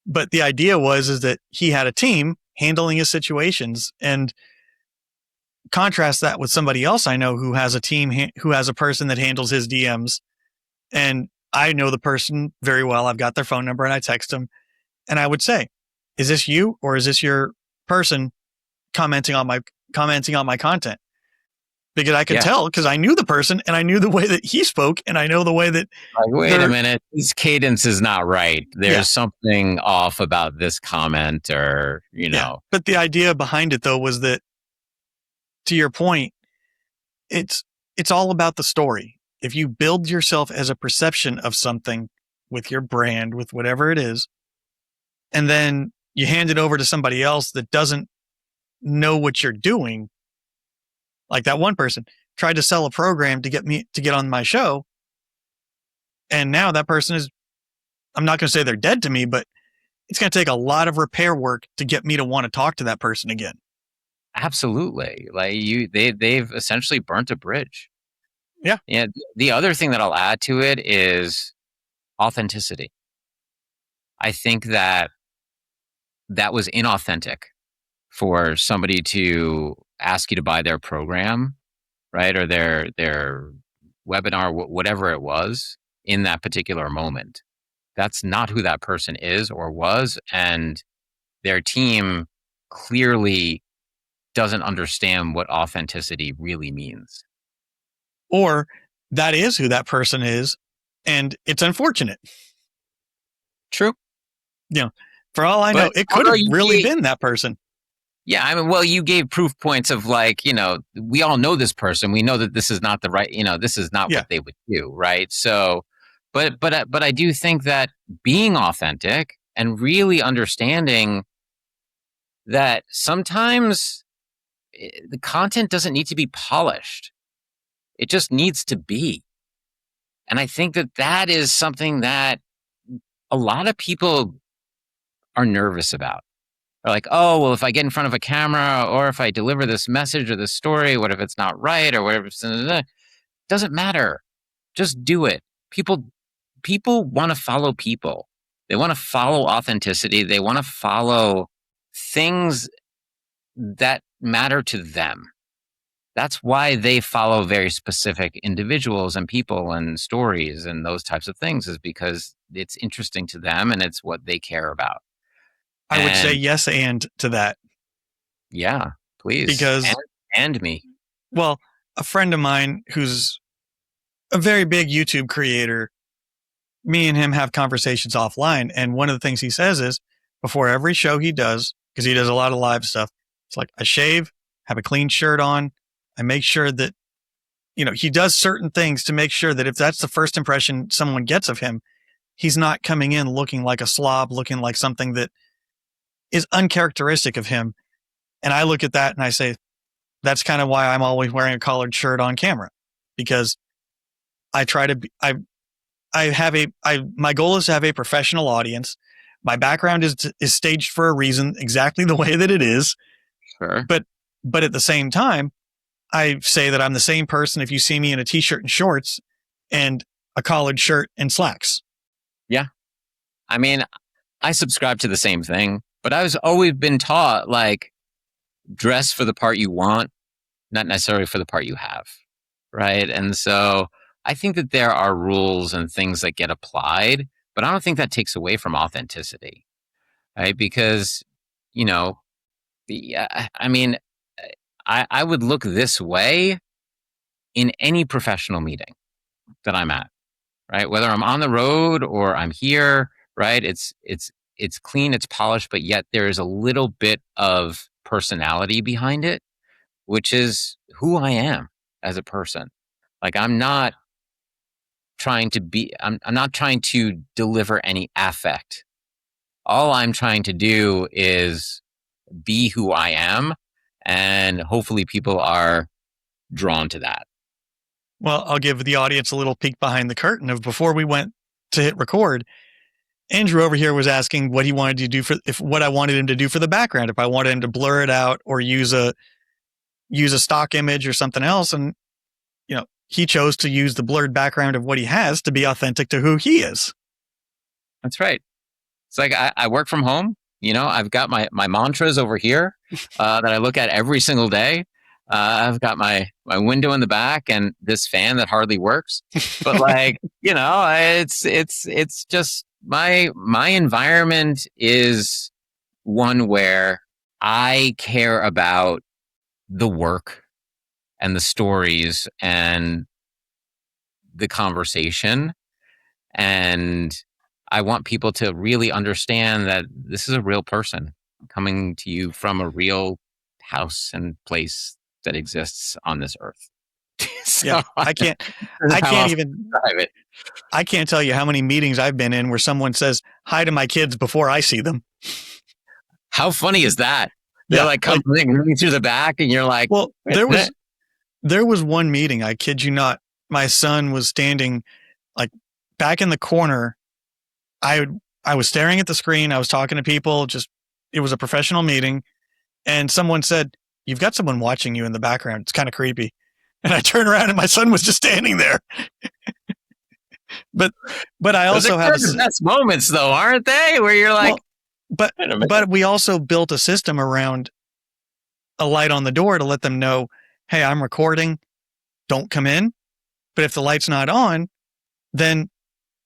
But the idea is that he had a team handling his situations, and contrast that with somebody else I know who has a team, who has a person that handles his DMs. And I know the person very well. I've got their phone number and I text them and I would say, is this you or is this your person commenting on my content? Because I could tell, because I knew the person and I knew the way that he spoke and I know the way that. Wait a minute, this cadence is not right. There's something off about this comment, or But the idea behind it though was that, to your point, it's all about the story. If you build yourself as a perception of something with your brand, with whatever it is, and then you hand it over to somebody else that doesn't know what you're doing, like that one person tried to sell a program to get on my show. And now that person is, I'm not going to say they're dead to me, but it's going to take a lot of repair work to get me to want to talk to that person again. Absolutely. Like they've essentially burnt a bridge. Yeah. And the other thing that I'll add to it is authenticity. I think that was inauthentic for somebody to ask you to buy their program, right? Or their webinar, whatever it was in that particular moment. That's not who that person is or was. And their team clearly doesn't understand what authenticity really means. Or that is who that person is, and it's unfortunate. True. For all I know, it could have really been that person. Yeah, I mean, well, you gave proof points of like, we all know this person. We know that this is not the right, this is not what they would do, right? So, but I do think that being authentic and really understanding that sometimes the content doesn't need to be polished. It just needs to be. And I think that is something that a lot of people are nervous about. They're like, oh, well, if I get in front of a camera or if I deliver this message or this story, what if it's not right or whatever? It doesn't matter. Just do it. People want to follow people. They want to follow authenticity. They want to follow things that matter to them. That's why they follow very specific individuals and people and stories and those types of things, is because it's interesting to them and it's what they care about. I would say yes and to that. Yeah, please. Because and me. Well, a friend of mine who's a very big YouTube creator, me and him have conversations offline. And one of the things he says is, before every show he does, because he does a lot of live stuff, it's like I shave, have a clean shirt on. I make sure that, he does certain things to make sure that if that's the first impression someone gets of him, he's not coming in looking like a slob, looking like something that is uncharacteristic of him. And I look at that and I say, that's kind of why I'm always wearing a collared shirt on camera, because I try to be, my goal is to have a professional audience. My background is staged for a reason, exactly the way that it is. Sure. But at the same time, I say that I'm the same person if you see me in a t-shirt and shorts and a collared shirt and slacks. Yeah. I mean, I subscribe to the same thing, but I was always been taught, like, dress for the part you want, not necessarily for the part you have. Right. And so I think that there are rules and things that get applied, but I don't think that takes away from authenticity. Right. Because, I would look this way in any professional meeting that I'm at, right? Whether I'm on the road or I'm here, right? It's clean, it's polished, but yet there is a little bit of personality behind it, which is who I am as a person. Like I'm not trying to deliver any affect. All I'm trying to do is be who I am. And hopefully people are drawn to that. Well, I'll give the audience a little peek behind the curtain of before we went to hit record. Andrew over here was asking what he wanted to do what I wanted him to do for the background. If I wanted him to blur it out or use a stock image or something else. And, he chose to use the blurred background of what he has to be authentic to who he is. That's right. It's like I work from home. I've got my mantras over here that I look at every single day. I've got my window in the back and this fan that hardly works. But it's just my environment is one where I care about the work and the stories and the conversation. And I want people to really understand that this is a real person coming to you from a real house and place that exists on this earth. Yeah, I can't tell you how many meetings I've been in where someone says hi to my kids before I see them. How funny is that? They're coming through the back and you're like, well, there was one meeting, I kid you not. My son was standing like back in the corner. I was staring at the screen. I was talking to people. It was a professional meeting. And someone said, "You've got someone watching you in the background. It's kind of creepy." And I turned around and my son was just standing there. but I also have the best moments though, aren't they? Where you're like, but we also built a system around a light on the door to let them know, hey, I'm recording. Don't come in. But if the light's not on, then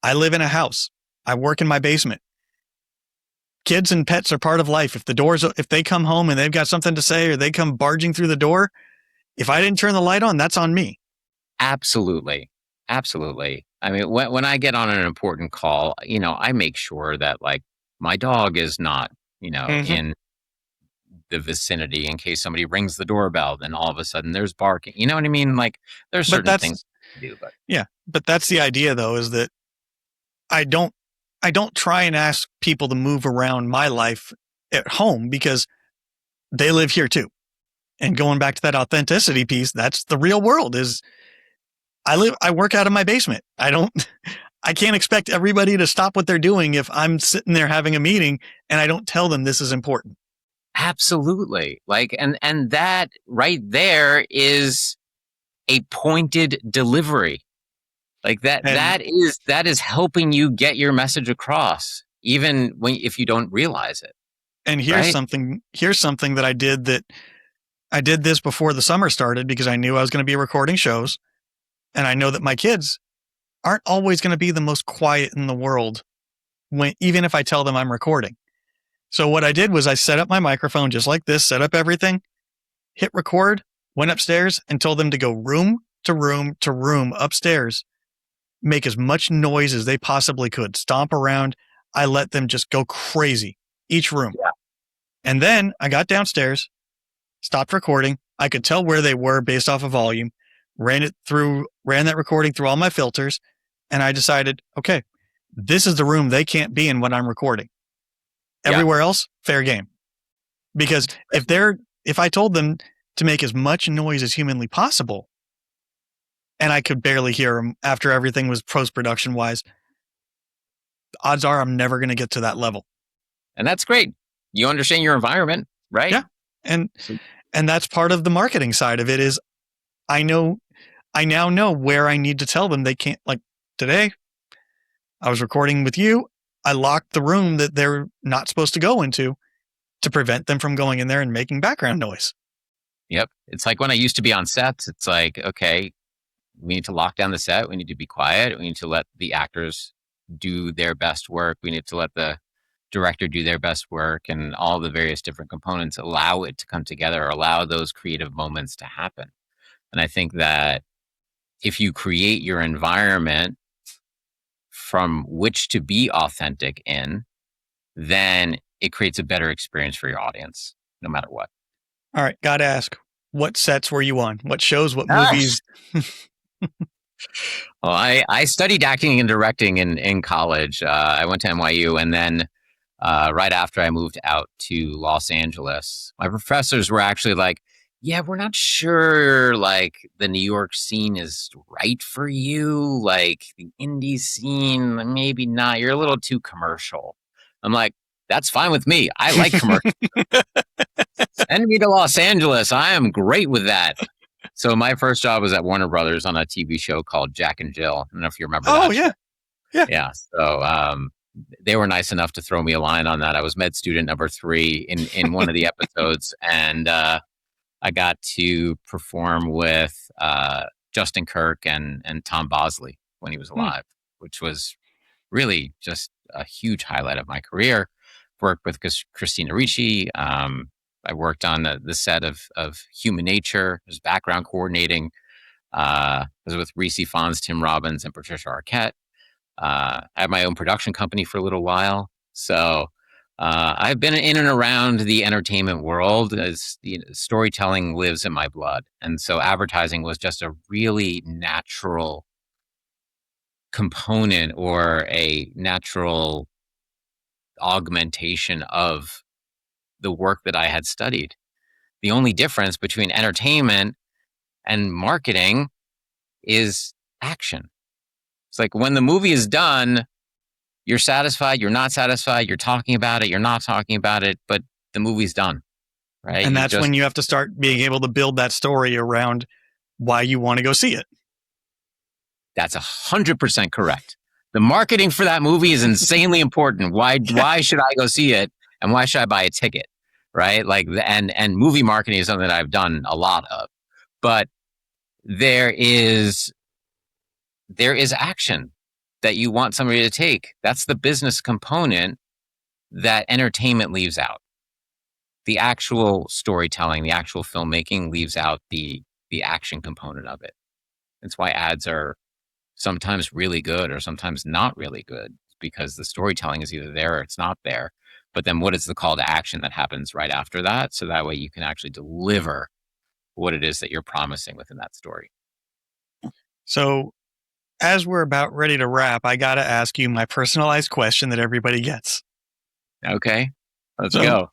I live in a house. I work in my basement. Kids and pets are part of life. If they come home and they've got something to say or they come barging through the door, if I didn't turn the light on, that's on me. Absolutely. Absolutely. I mean, when I get on an important call, I make sure that my dog is not, in the vicinity in case somebody rings the doorbell, then all of a sudden there's barking. You know what I mean? There's certain things to do, but yeah, but that's the idea though, is that I don't try and ask people to move around my life at home because they live here too. And going back to that authenticity piece, that's the real world. I work out of my basement. I can't expect everybody to stop what they're doing if I'm sitting there having a meeting and I don't tell them this is important. Absolutely. And that right there is a pointed delivery. That is helping you get your message across, even if you don't realize it. And here's something that I did this before the summer started because I knew I was going to be recording shows. And I know that my kids aren't always going to be the most quiet in the world even if I tell them I'm recording. So what I did was I set up my microphone just like this, set up everything, hit record, went upstairs and told them to go room to room to room upstairs, make as much noise as they possibly could, stomp around. I let them just go crazy, each room. Yeah. And then I got downstairs, stopped recording. I could tell where they were based off of volume, ran that recording through all my filters. And I decided, okay, this is the room they can't be in when I'm recording. Everywhere else, fair game. Because if I told them to make as much noise as humanly possible, and I could barely hear them after everything was post-production wise, odds are I'm never going to get to that level. And that's great. You understand your environment, right? Yeah. And that's part of the marketing side of it is I now know where I need to tell them they can't. Like today, I was recording with you. I locked the room that they're not supposed to go into to prevent them from going in there and making background noise. Yep. It's like when I used to be on sets, it's like, okay, we need to lock down the set. We need to be quiet. We need to let the actors do their best work. We need to let the director do their best work, and all the various different components allow it to come together, or allow those creative moments to happen. And I think that if you create your environment from which to be authentic in, then it creates a better experience for your audience, no matter what. All right. Got to ask, what sets were you on? What shows, what movies? Well, I studied acting and directing in college. I went to NYU, and then right after I moved out to Los Angeles, my professors were actually like, yeah, we're not sure, the New York scene is right for you. The indie scene, maybe not. You're a little too commercial. I'm like, that's fine with me. I like commercial. Send me to Los Angeles. I am great with that. So my first job was at Warner Brothers on a TV show called Jack and Jill. I don't know if you remember Oh that show. yeah, yeah. Yeah. So they were nice enough to throw me a line on that. I was med student number 3 in one of the episodes, and I got to perform with Justin Kirk and Tom Bosley when he was alive, which was really just a huge highlight of my career. Worked with Christina Ricci. I worked on the set of Human Nature, was background coordinating. I was with Reese Fonz, Tim Robbins, and Patricia Arquette. I had my own production company for a little while. So I've been in and around the entertainment world, as storytelling lives in my blood. And so advertising was just a really natural component or a natural augmentation of the work that I had studied. The only difference between entertainment and marketing is action. It's like when the movie is done, you're satisfied, you're not satisfied, you're talking about it, you're not talking about it, but the movie's done, right? And that's when you have to start being able to build that story around why you want to go see it. That's 100% correct. The marketing for that movie is insanely important. Why should I go see it, and why should I buy a ticket, right? Like, and movie marketing is something that I've done a lot of, but there is action that you want somebody to take. That's the business component that entertainment leaves out. The actual storytelling, the actual filmmaking leaves out the action component of it. That's why ads are sometimes really good or sometimes not really good, because the storytelling is either there or it's not there. But then what is the call to action that happens right after that? So that way you can actually deliver what it is that you're promising within that story. So as we're about ready to wrap, I got to ask you my personalized question that everybody gets. Okay, let's go.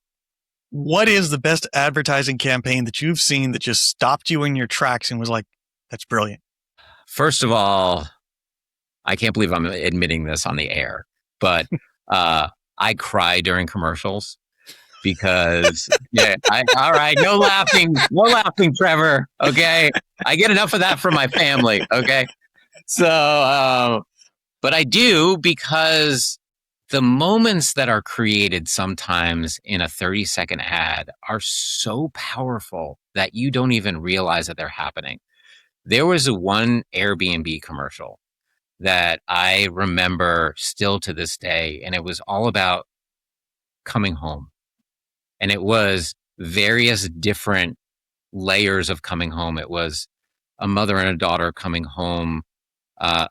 What is the best advertising campaign that you've seen that just stopped you in your tracks and was like, that's brilliant? First of all, I can't believe I'm admitting this on the air, but I cry during commercials because, all right, no laughing, Trevor. Okay, I get enough of that from my family. Okay, so, but I do, because the moments that are created sometimes in a 30-second ad are so powerful that you don't even realize that they're happening. There was one Airbnb commercial that I remember still to this day, and it was all about coming home. And it was various different layers of coming home. It was a mother and a daughter coming home, a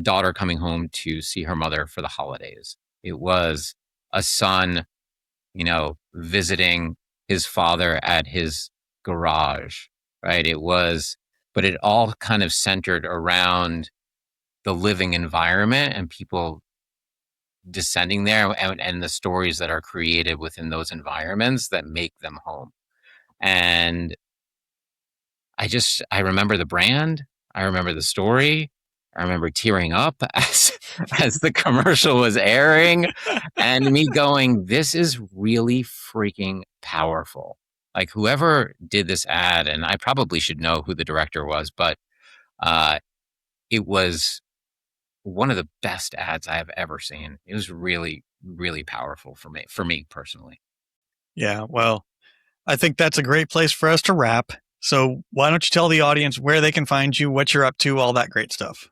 daughter coming home to see her mother for the holidays. It was a son, visiting his father at his garage, right? But it all kind of centered around the living environment and people descending there, and the stories that are created within those environments that make them home. And I remember the brand. I remember the story. I remember tearing up as the commercial was airing, and me going, this is really freaking powerful. Like, whoever did this ad, and I probably should know who the director was, but it was one of the best ads I have ever seen. It was really, really powerful for me personally. Yeah, well, I think that's a great place for us to wrap. So why don't you tell the audience where they can find you, what you're up to, all that great stuff?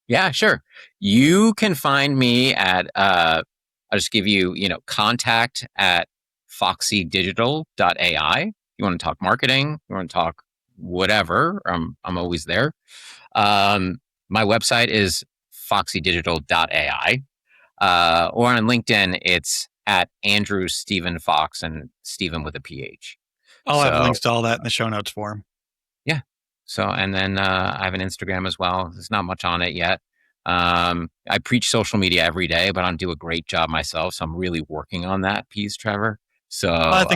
Yeah, sure. You can find me at, I'll just give you, contact at foxydigital.ai. You want to talk marketing, you want to talk whatever, I'm always there. My website is foxydigital.ai. Or on LinkedIn, it's at Andrew Stephen Fox, and Stephen with a PH. I'll have links to all that in the show notes for him. Yeah. So, and then I have an Instagram as well. There's not much on it yet. I preach social media every day, but I don't do a great job myself. So I'm really working on that piece, Trevor. So I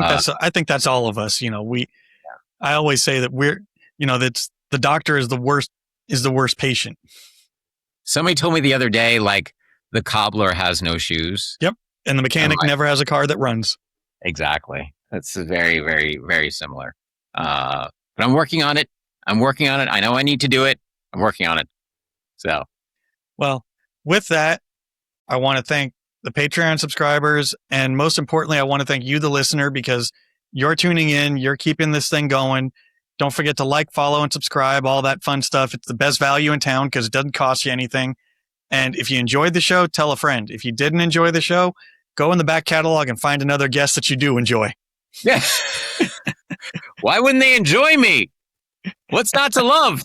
think that's all of us. I always say that that's the doctor is the worst patient. Somebody told me the other day, like, the cobbler has no shoes. Yep. And the mechanic never has a car that runs. Exactly. That's very, very, very similar. But I'm working on it. I'm working on it. I know I need to do it. I'm working on it. So, Well, with that, I want to thank the Patreon subscribers. And most importantly, I want to thank you, the listener, because you're tuning in. You're keeping this thing going. Don't forget to like, follow, and subscribe, all that fun stuff. It's the best value in town because it doesn't cost you anything. And if you enjoyed the show, tell a friend. If you didn't enjoy the show, go in the back catalog and find another guest that you do enjoy. yeah. Why wouldn't they enjoy me? What's not to love?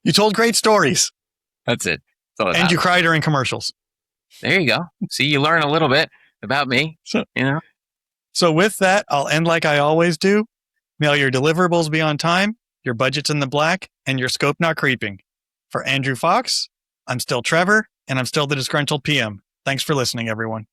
You told great stories. That's it. That's all it And you matters. cried during commercials. There you go. See, you learn a little bit about me. So with that, I'll end like I always do. May all your deliverables be on time, your budget's in the black, and your scope not creeping. For Andrew Fox, I'm still Trevor, and I'm still the disgruntled PM. Thanks for listening, everyone.